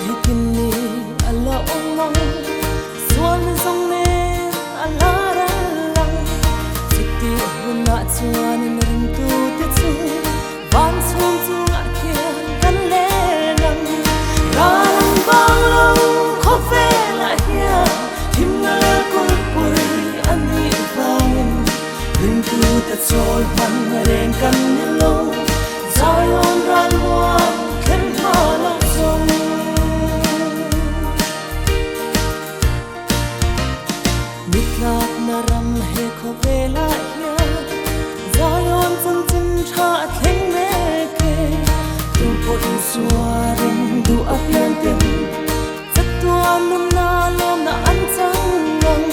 hikini ala omong suan song ne ala lang siti huna chuan ring tu te chu van chung chung a kia kan le lang ran bang lo kho fe la hia him na kul pui ani vang ring tu te chol van reng kan lo Zion ran wa ken ma lo song Mitlak na ram he kho vela ya Zion chung chung tha theng me ke tu po in suaring du apian tem Zatua num na lom na an chang ngang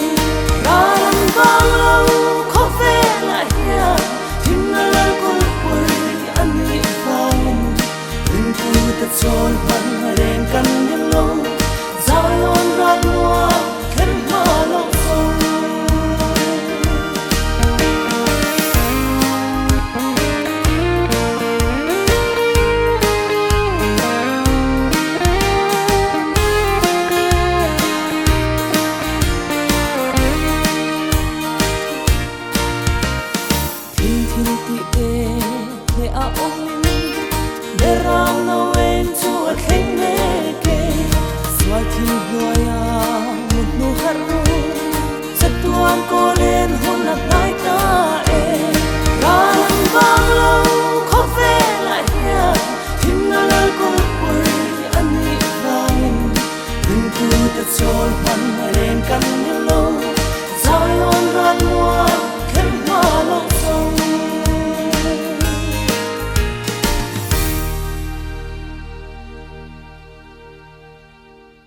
ran bang lo kho vela ya Him na lan kul pui ani vang ring tu ta chol van ren kan nim lo Zion ran wa ken ma lo song Tin tin ti e le a ong le rang na wen chu a theng me ke swal thi loya mut nu har ru satuan ko len hun na nai ta e ran bang lo kho fe la hia him na la ko pui ani vang ring tu ta chol pan ren kan